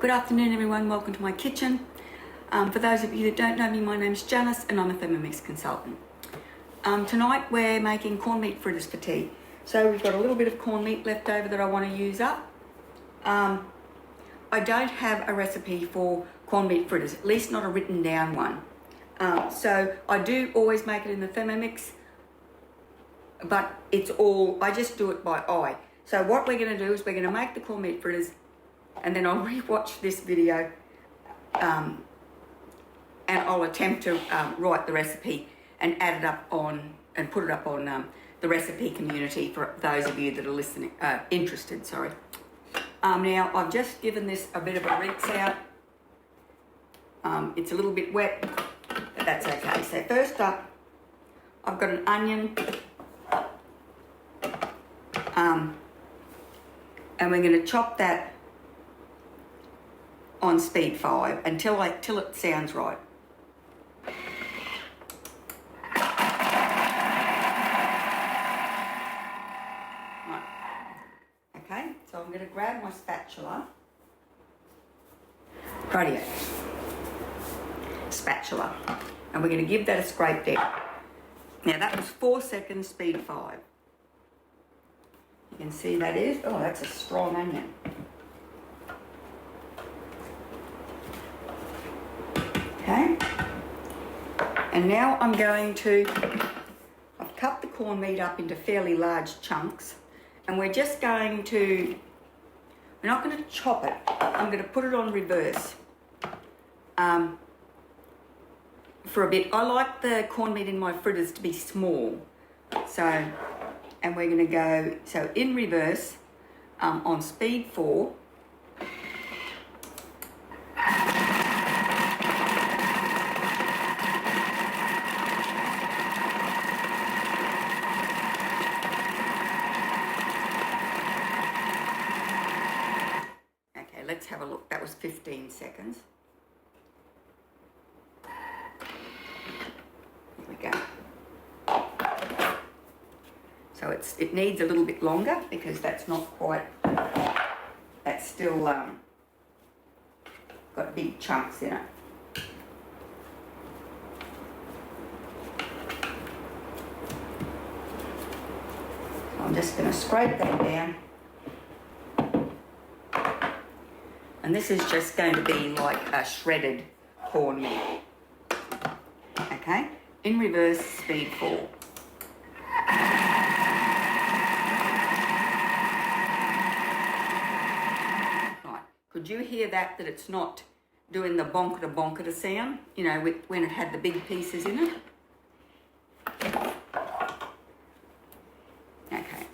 Good afternoon everyone, welcome to my kitchen. For those of you that don't know me, my name's Janice and I'm a Thermomix consultant. Tonight we're making corned meat fritters for tea. So we've got a little bit of corned meat left over that I want to use up. I don't have a recipe for corned meat fritters, at least not a written down one. So I do always make it in the Thermomix, but I just do it by eye. So what we're going to do is we're going to make the corned meat fritters, and then I'll re-watch this video and I'll attempt to write the recipe and add it up on and put it up on the recipe community for those of you that are listening, interested, sorry. Now I've just given this a bit of a rinse out. It's a little bit wet, but that's okay. So first up, I've got an onion, and we're going to chop that on speed 5 until it sounds right. Okay, so I'm going to grab my spatula. Rightio. Spatula. And we're going to give that a scrape down. Now that was 4 seconds, speed 5. You can see that is, oh, that's a strong onion. Okay, and now I'm going to, I've cut the corned meat up into fairly large chunks, and we're just going to, we're not going to chop it, I'm going to put it on reverse for a bit. I like the corned meat in my fritters to be small, so, and we're going to go, so in reverse on speed 4. Let's have a look. That was 15 seconds. Here we go. So it needs a little bit longer because that's not quite, that's still got big chunks in it. So I'm just going to scrape that down. And this is just going to be like a shredded corned meat. Okay, in reverse, speed 4. Right, could you hear that it's not doing the bonker-to-bonker-to sound, you know, when it had the big pieces in it? Okay,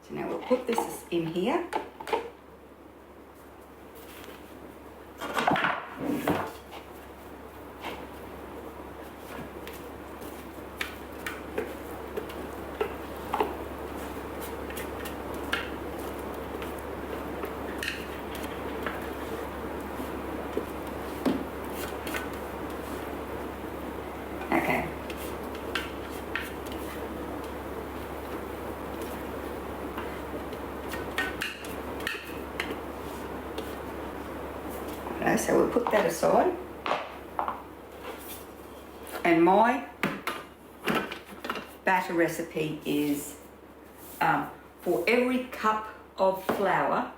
so now we'll put this in here. Okay. Okay, so we'll put that aside. And my batter recipe is for every cup of flour,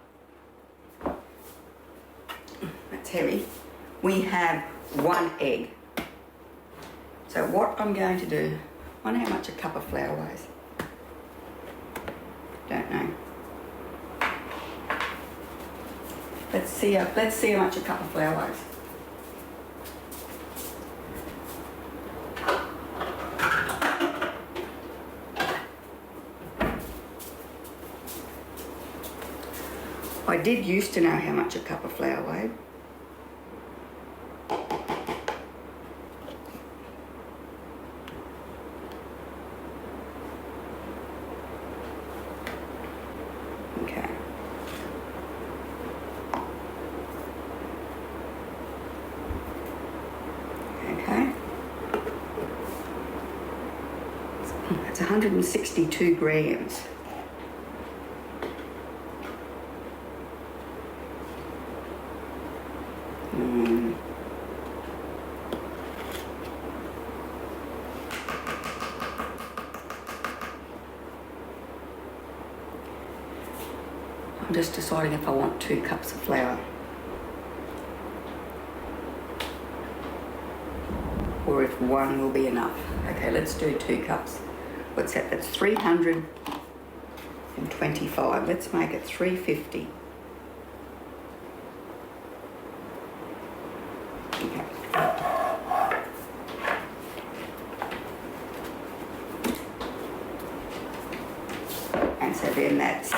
that's heavy, we have 1 egg. So what I'm going to do, I wonder how much a cup of flour weighs. Don't know. Let's see how much a cup of flour weighs. I did used to know how much a cup of flour weighed. Okay. Okay. That's 162 grams. I'm just deciding if I want 2 cups of flour or if 1 will be enough. Okay, let's do 2 cups. What's that? That's 325. Let's make it 350. Okay. And so then that's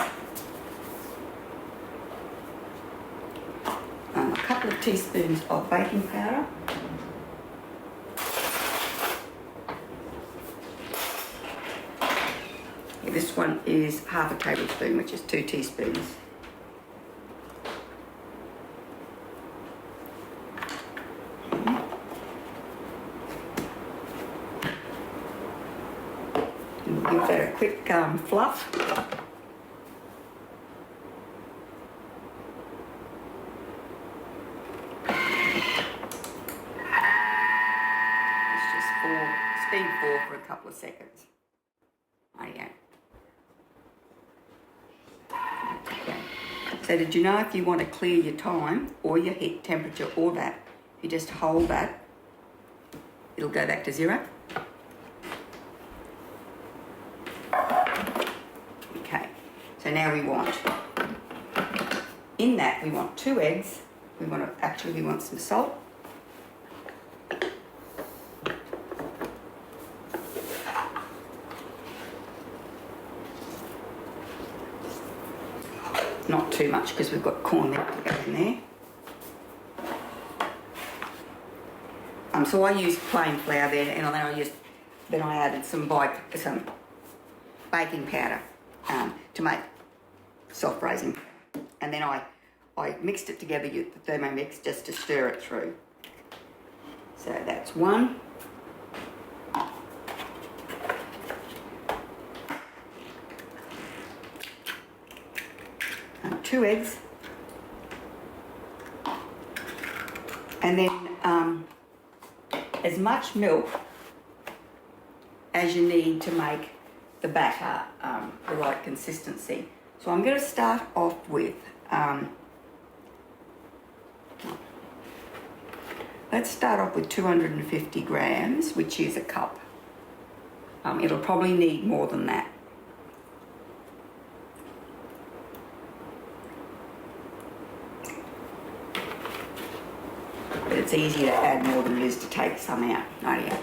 a couple of teaspoons of baking powder. This one is half a tablespoon, which is 2 teaspoons. And we'll give that a quick fluff. It's just speed 4 for a couple of seconds. Yeah. So did you know if you want to clear your time or your heat temperature or that, if you just hold that, it'll go back to 0. Okay, so now we want, in that we want 2 eggs, we want some salt. Not too much because we've got corn milk to go in there. So I used plain flour there, and then I added some baking powder to make soft raising, and then I mixed it together with the Thermomix just to stir it through. So that's 1. And 2 eggs, and then as much milk as you need to make the batter the right consistency. So I'm going to start off with, let's start off with 250 grams, which is a cup. It'll probably need more than that. But it's easier to add more than it is to take some out. Oh yeah.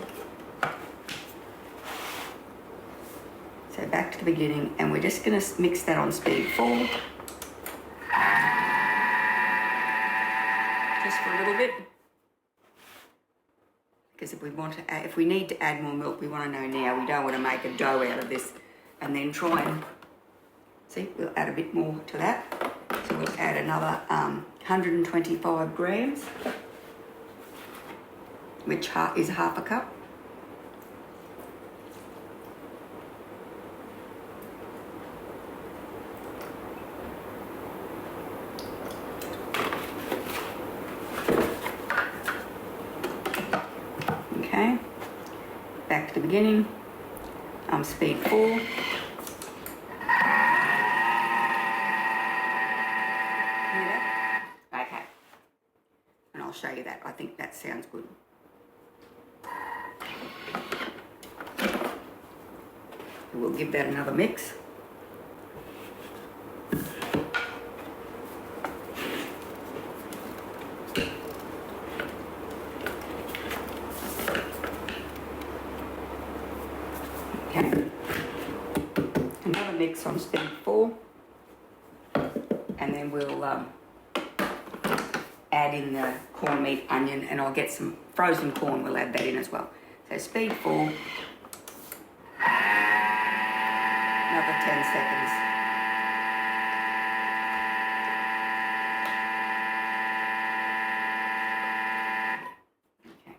So back to the beginning, and we're just going to mix that on speed 4. Just for a little bit. Because if we need to add more milk, we want to know now. We don't want to make a dough out of this and then try and, see, we'll add a bit more to that. So we'll add another 125 grams, which is half a cup. Okay, back to the beginning, speed 4. Okay, and I'll show you that. I think that sounds good. We'll give that another mix. Okay. Another mix on speed 4, and then we'll add in the corned meat, onion, and I'll get some frozen corn. We'll add that in as well. So speed 4. Another 10 seconds. Okay.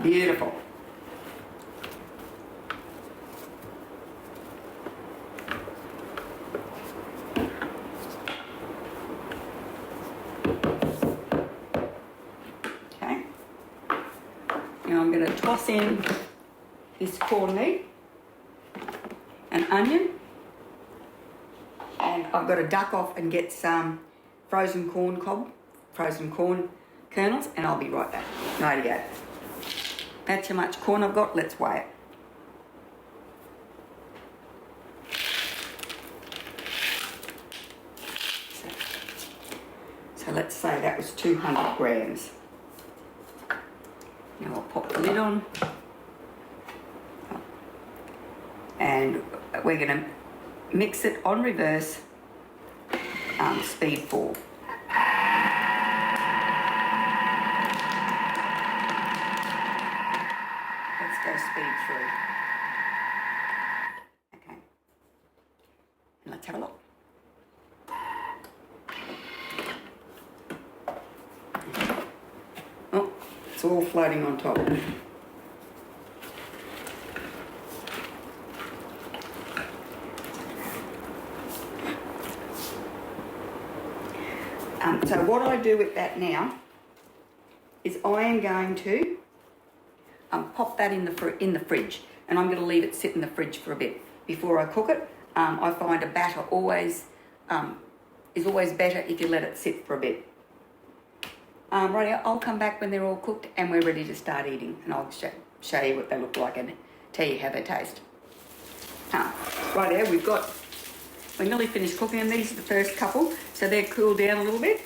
Beautiful. Okay. Now I'm going to toss in this corned meat, an onion, and I've got to duck off and get some frozen corn kernels, and I'll be right back. Rightio. That's how much corn I've got. Let's weigh it. So let's say that was 200 grams. Now I'll pop the lid on. And we're going to mix it on reverse, speed 4. Let's go speed 3. Okay. And let's have a look. Oh, it's all floating on top. So what I do with that now is I am going to pop that in the fridge, and I'm going to leave it sit in the fridge for a bit before I cook it. I find a batter is always better if you let it sit for a bit. Right, I'll come back when they're all cooked and we're ready to start eating, and I'll show you what they look like and tell you how they taste. Right, we're nearly finished cooking, and these are the first couple, so they're cooled down a little bit.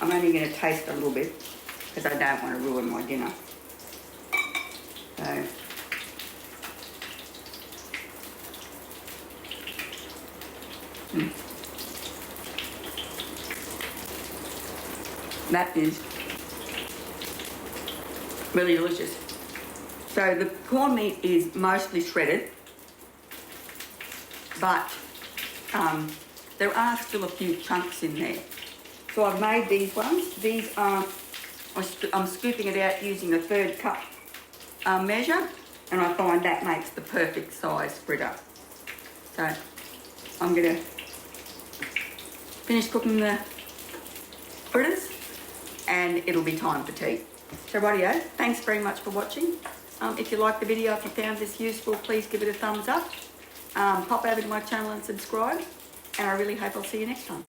I'm only going to taste a little bit because I don't want to ruin my dinner. So, that is really delicious. So the corned meat is mostly shredded, but there are still a few chunks in there. So I've made these ones. These are, I'm scooping it out using a 1/3 cup measure, and I find that makes the perfect size fritter. So I'm going to finish cooking the fritters and it'll be time for tea. So rightio, thanks very much for watching. If you liked the video, if you found this useful, please give it a thumbs up. Pop over to my channel and subscribe, and I really hope I'll see you next time.